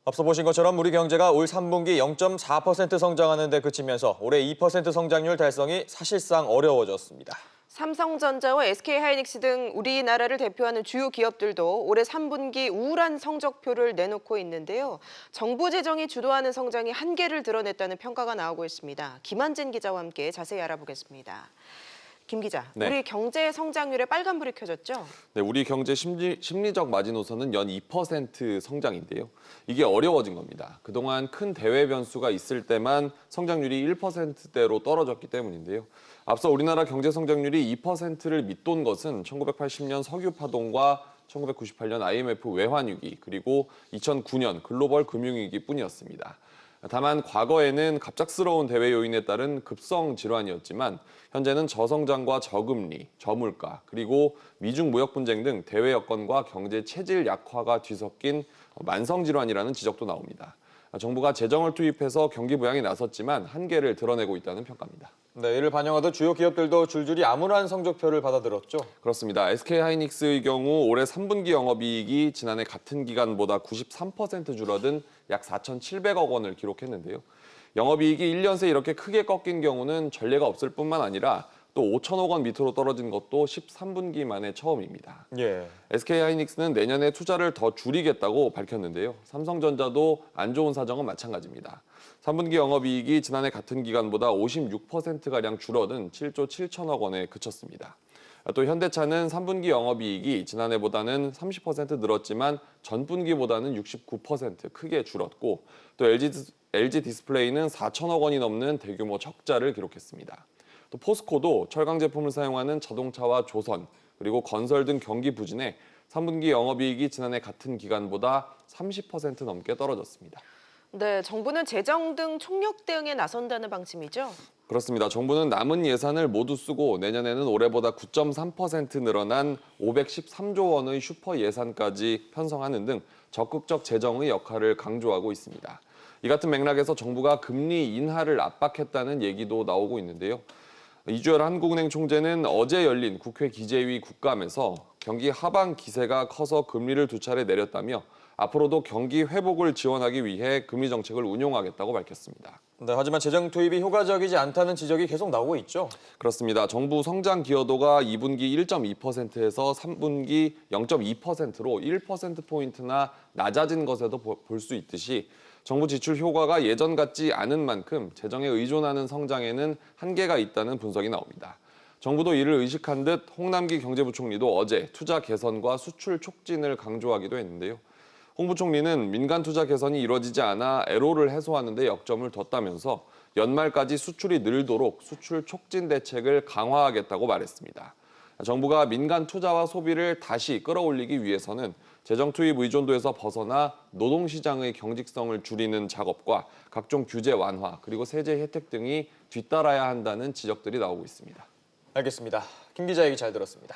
앞서 보신 것처럼 우리 경제가 올 3분기 0.4% 성장하는 데 그치면서 올해 2% 성장률 달성이 사실상 어려워졌습니다. 삼성전자와 SK하이닉스 등 우리나라를 대표하는 주요 기업들도 올해 3분기 우울한 성적표를 내놓고 있는데요. 정부 재정이 주도하는 성장이 한계를 드러냈다는 평가가 나오고 있습니다. 김한진 기자와 함께 자세히 알아보겠습니다. 김 기자, 네. 우리 경제 성장률에 빨간불이 켜졌죠? 네, 우리 경제 심리적 마지노선은 연 2% 성장인데요. 이게 어려워진 겁니다. 그동안 큰 대외 변수가 있을 때만 성장률이 1%대로 떨어졌기 때문인데요. 앞서 우리나라 경제 성장률이 2%를 밑돈 것은 1980년 석유 파동과 1998년 IMF 외환위기 그리고 2009년 글로벌 금융위기뿐이었습니다. 다만 과거에는 갑작스러운 대외 요인에 따른 급성 질환이었지만 현재는 저성장과 저금리, 저물가, 그리고 미중 무역 분쟁 등 대외 여건과 경제 체질 약화가 뒤섞인 만성 질환이라는 지적도 나옵니다. 정부가 재정을 투입해서 경기 부양에 나섰지만 한계를 드러내고 있다는 평가입니다. 네, 이를 반영하듯 주요 기업들도 줄줄이 암울한 성적표를 받아들었죠. 그렇습니다. SK하이닉스의 경우 올해 3분기 영업이익이 지난해 같은 기간보다 93% 줄어든 약 4,700억 원을 기록했는데요. 영업이익이 1년 새 이렇게 크게 꺾인 경우는 전례가 없을 뿐만 아니라 또 5천억 원 밑으로 떨어진 것도 13분기 만에 처음입니다. 예. SK하이닉스는 내년에 투자를 더 줄이겠다고 밝혔는데요. 삼성전자도 안 좋은 사정은 마찬가지입니다. 3분기 영업이익이 지난해 같은 기간보다 56%가량 줄어든 7조 7천억 원에 그쳤습니다. 또 현대차는 3분기 영업이익이 지난해보다는 30% 늘었지만 전분기보다는 69% 크게 줄었고 또 LG 디스플레이는 4천억 원이 넘는 대규모 적자를 기록했습니다. 또 포스코도 철강 제품을 사용하는 자동차와 조선, 그리고 건설 등 경기 부진에 3분기 영업이익이 지난해 같은 기간보다 30% 넘게 떨어졌습니다. 네, 정부는 재정 등 총력 대응에 나선다는 방침이죠? 그렇습니다. 정부는 남은 예산을 모두 쓰고 내년에는 올해보다 9.3% 늘어난 513조 원의 슈퍼 예산까지 편성하는 등 적극적 재정의 역할을 강조하고 있습니다. 이 같은 맥락에서 정부가 금리 인하를 압박했다는 얘기도 나오고 있는데요. 이주열 한국은행 총재는 어제 열린 국회 기재위 국감에서 경기 하방 기세가 커서 금리를 두 차례 내렸다며 앞으로도 경기 회복을 지원하기 위해 금리 정책을 운용하겠다고 밝혔습니다. 네, 하지만 재정 투입이 효과적이지 않다는 지적이 계속 나오고 있죠. 그렇습니다. 정부 성장 기여도가 2분기 1.2%에서 3분기 0.2%로 1%포인트나 낮아진 것에도 볼 수 있듯이 정부 지출 효과가 예전 같지 않은 만큼 재정에 의존하는 성장에는 한계가 있다는 분석이 나옵니다. 정부도 이를 의식한 듯 홍남기 경제부총리도 어제 투자 개선과 수출 촉진을 강조하기도 했는데요. 홍 부총리는 민간 투자 개선이 이루어지지 않아 애로를 해소하는 데 역점을 뒀다면서 연말까지 수출이 늘도록 수출 촉진 대책을 강화하겠다고 말했습니다. 정부가 민간 투자와 소비를 다시 끌어올리기 위해서는 재정 투입 의존도에서 벗어나 노동시장의 경직성을 줄이는 작업과 각종 규제 완화 그리고 세제 혜택 등이 뒤따라야 한다는 지적들이 나오고 있습니다. 알겠습니다. 김 기자 얘기 잘 들었습니다.